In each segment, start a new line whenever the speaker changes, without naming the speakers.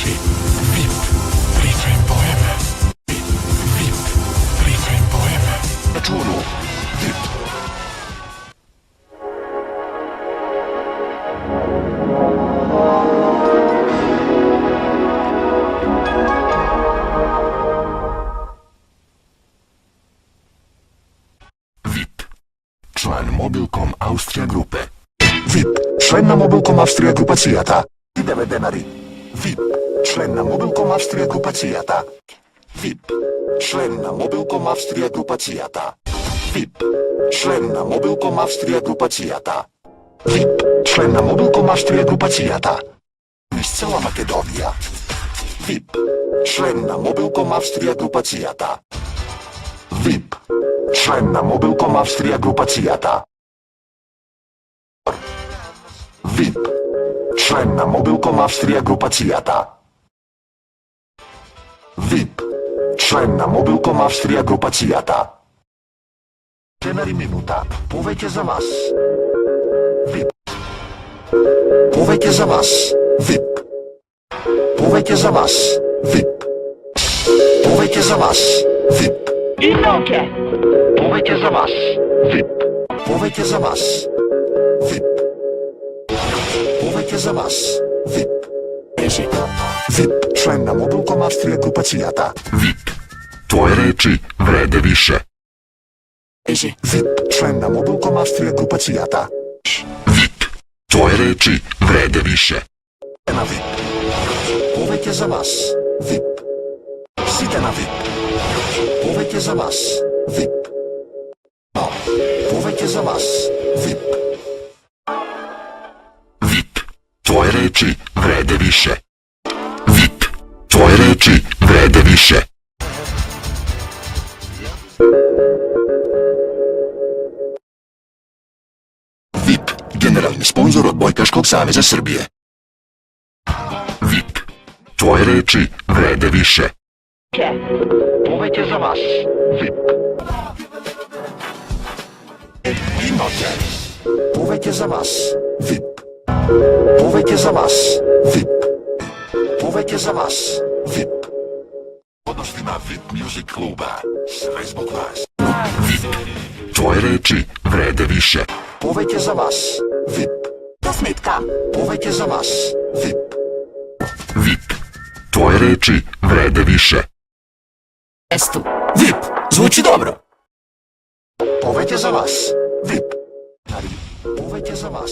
VIP, priča im poeme. VIP, priča im poeme.
Računu, VIP. VIP, член Mobilcom Austrija grupe. VIP, член на Mobilcom Австрија групацијата. 9 денари. VIP, член на Mobilcom Австрија групацијата. VIP, член на Mobilcom Австрија групацијата. VIP, член на Mobilcom Австрија групацијата. VIP, член на Mobilcom Австрија групацијата. Низ цела Македонија. VIP, член на Mobilcom Австрија групацијата. VIP, член на Mobilcom Австрија групацијата. VIP, член на Mobilcom Австрија групацијата. VIP, член на Mobilcom Австрија групацијата. Денари минута, повеќе за вас. VIP. Повеќе за вас. VIP. Повеќе за вас. VIP. Повеќе за вас. VIP.
Иноке.
Повеќе за вас. VIP. Повеќе за вас. VIP. Повеќе за вас. VIP. VIP, член на Mobilcom Австрија групацијата. VIP. Твои речи вреде више. VIP, член на Mobilcom Австрија групацијата. VIP. Твои речи вреде више. На VIP. Повеќе за вас. VIP. Сите на VIP. Повеќе за вас. VIP. Повеќе за вас. VIP. VIP. Твои речи вреде више. VIP. Твои речи вреде више. VIP. Генерални спонзор од Бојкашког савеза Србије. VIP. Твои речи вреде више. Повеќе за вас. VIP. Иноке. Повеќе за вас. VIP. Повеќе за вас. VIP. Повеќе за вас. VIP. Подошли на VIP Music клуба. Све због вас. VIP. Твои речи вреде више. Повеќе за вас. VIP.
Косметка.
Повеќе за вас. VIP. VIP. Твои речи вреде више.
Есто.
VIP. Звучи добро. Повеќе за вас. VIP. Повеќе за вас.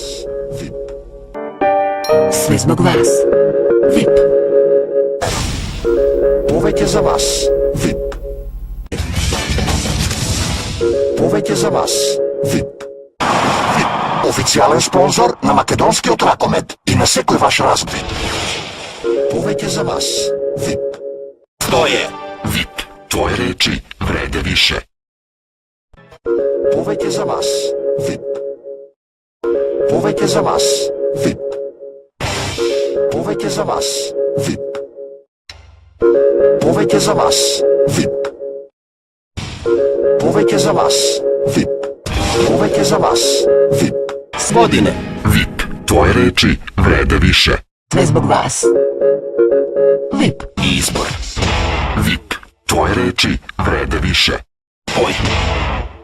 VIP.
Све због вас. VIP.
Повеќе за вас. VIP. Повеќе за вас. VIP. VIP. Официјален спонзор на македонскиот ракомет и на секој ваш разбив. Повеќе за вас. VIP. Што е? VIP. Твои речи вреде више. Повеќе за вас. VIP. Повеќе за вас. VIP. Повеќе за вас. VIP. Повеќе за вас. VIP. Повеќе за вас. VIP. Повеќе за вас. VIP.
Сводине.
VIP. Твои речи вреде више.
Све због вас. VIP.
Избор. VIP. Твои речи вреде више. Ој.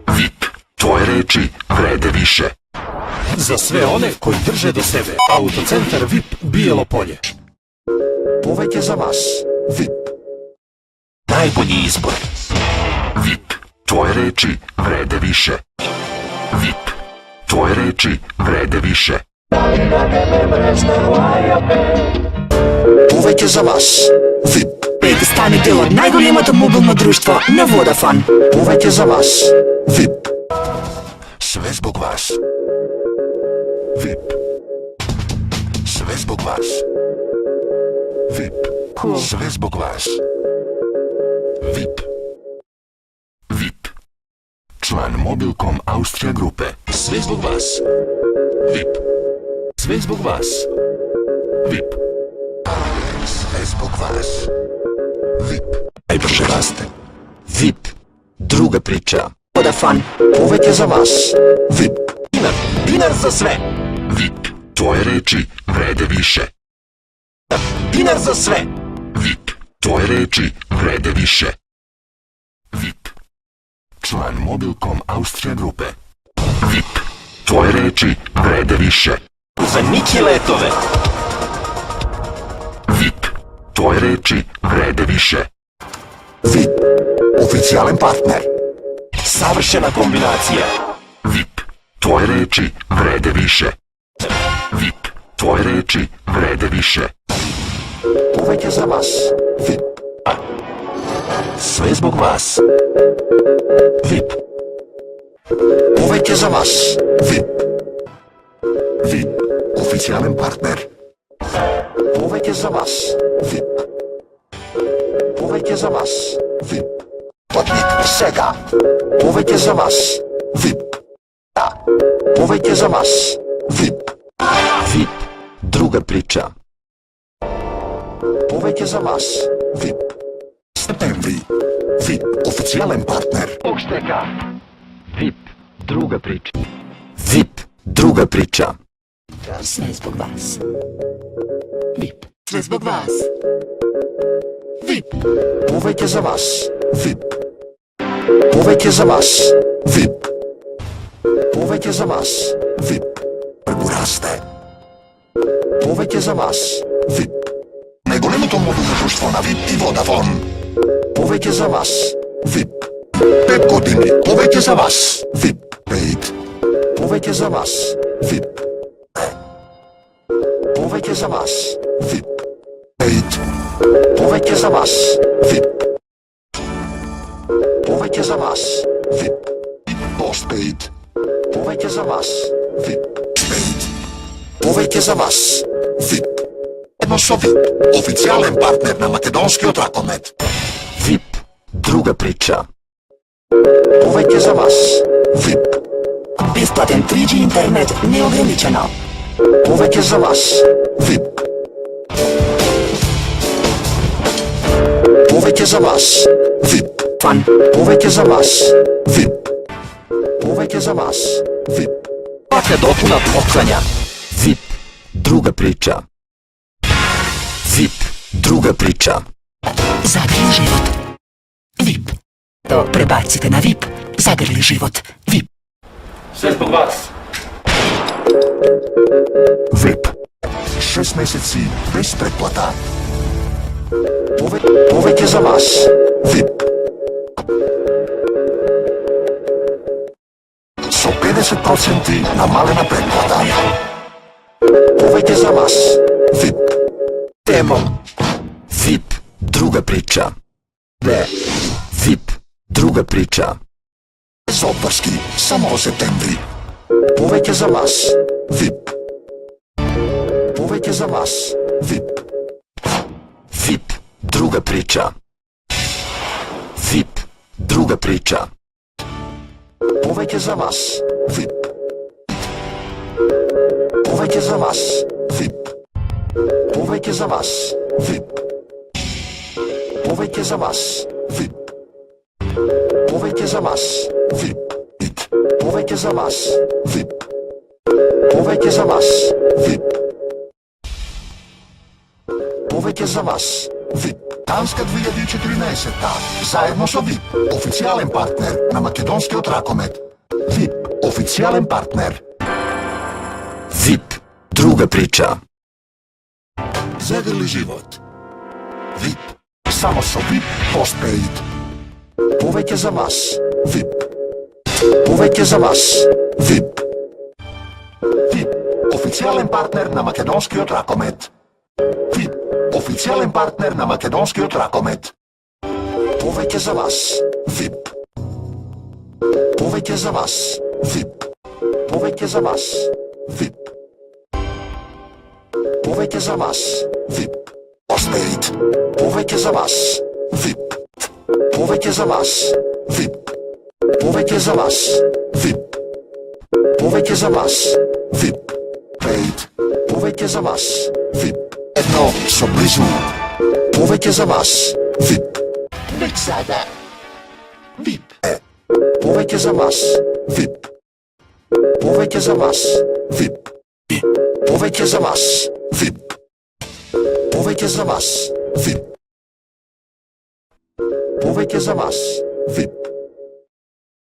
VIP. Твои речи вреде више.
За све one кои држе до себе. Аутоцентар VIP Биело поле.
Повеќе за вас. VIP. Најбољи избор. VIP. Твои речи вреде више. VIP. Твои речи вреде више. Повеќе за вас. VIP.
Пети стани дел од најголемото мобилно друштво на Водафон.
Повеќе за вас. VIP. Све због вас. VIP. Све због вас. VIP. Све због вас. VIP. VIP. Член Mobilcom Австрија групе. Све због вас. VIP. Све због вас. VIP. Све због вас. VIP. Најбрже расте. VIP. Друга прича.
Водафон.
Повеќе за вас. VIP. Динар за све. VIP. Твои речи вреде више. Динар
Dinar za sve.
VIP. Tvoje reči vrede više. VIP. Član Mobilcom Austrija grupe. VIP. Tvoje reči vrede više.
Za Niki letove.
VIP. Tvoje reči vrede više. VIP. Oficijalan partner.
Savršena kombinacija.
VIP. Tvoje reči vrede više. VIP. Tvoje reči vrede više. Uvek je za vas. VIP.
Sve zbog vas.
VIP. Uvek je za vas. VIP. VIP. Oficijalan partner. Uvek je za vas. VIP. Uvek je za vas. VIP. Podnik сега. Uvek je za vas. VIP. Uvek je za vas. VIP.
VIP. Druga priča.
Uvek je za vas. VIP. Septembri. VIP. Oficijalan partner.
Okšteka. VIP. Druga priča. VIP. Druga priča.
Sve zbog vas. VIP. Sve zbog vas. VIP.
Uvek je za vas. VIP. Uvek je za vas. VIP. Uvek je za vas. VIP. Препораste. Uvek je za vas. VIP. Најголемото мобилно друштво на VIP и Vodafone. Uvek je za vas. VIP. 5 години. Uvek je za vas. VIP. 5. Uvek je za vas. VIP. Uvek je za vas. VIP. 5. Uvek je za vas. VIP. Uvek je za vas. VIP. Postpaid. Uvek je za vas. VIP. Paid. Uvek je za vas. VIP. Едно со VIP. Официјален партнер на македонскиот ракомет.
VIP. Druga priča.
Uvek je za vas. VIP.
Бесплатен 3G интернет неограничено.
Uvek je za vas. VIP. Uvek je za vas. VIP.
Фан.
Uvek je za vas. VIP. Uvek je za vas. VIP.
Svaka dopuna poklanja. VIP. Druga priča. VIP. Druga priča.
Zagrli život. VIP. To prebacite na VIP. Zagrli život. VIP.
Sve zbog vas.
VIP. 6 месеци без претплата. Uvek je za vas. VIP. Со 50% намалена претплата. Uvek je za vas. VIP.
Temom. VIP. Druga priča. VIP. Druga priča.
Без опаски, само во септември. Uvek je za vas. VIP. Uvek je za vas. VIP.
VIP. Druga priča. VIP. Druga priča.
Uvek je za vas. VIP. Uvek je za vas. VIP. Uvek je za vas. VIP. Uvek je za vas. VIP. Uvek je za vas. VIP. Uvek je za vas. VIP. Uvek je za vas. VIP. Uvek je za vas. VIP. Танска 2014-та. Заедно со VIP. Официјален партнер на македонскиот ракомет. VIP. Официјален партнер.
VIP. Druga priča.
Загрли живот. VIP. Само со VIP Postpaid. Uvek je za vas. VIP. Uvek je za vas. VIP. VIP. Официјален партнер на македонскиот ракомет. VIP. Официјален партнер на македонскиот ракомет. Uvek je za vas. VIP. Uvek je za vas. VIP. Uvek je za vas. VIP. Uvek je za vas. VIP. Postpaid. Uvek je za vas. VIP. Uvek je za vas. VIP. Uvek je za vas. VIP. Uvek je za vas. VIP. Paid. Uvek je za vas. VIP. Едно со близу. Uvek je za vas. VIP. Веќе сада. VIP. Uvek je za vas. VIP. Uvek je za vas. VIP. Uvek je za vas. VIP. Повеќе за вас. VIP. Повеќе за вас. VIP.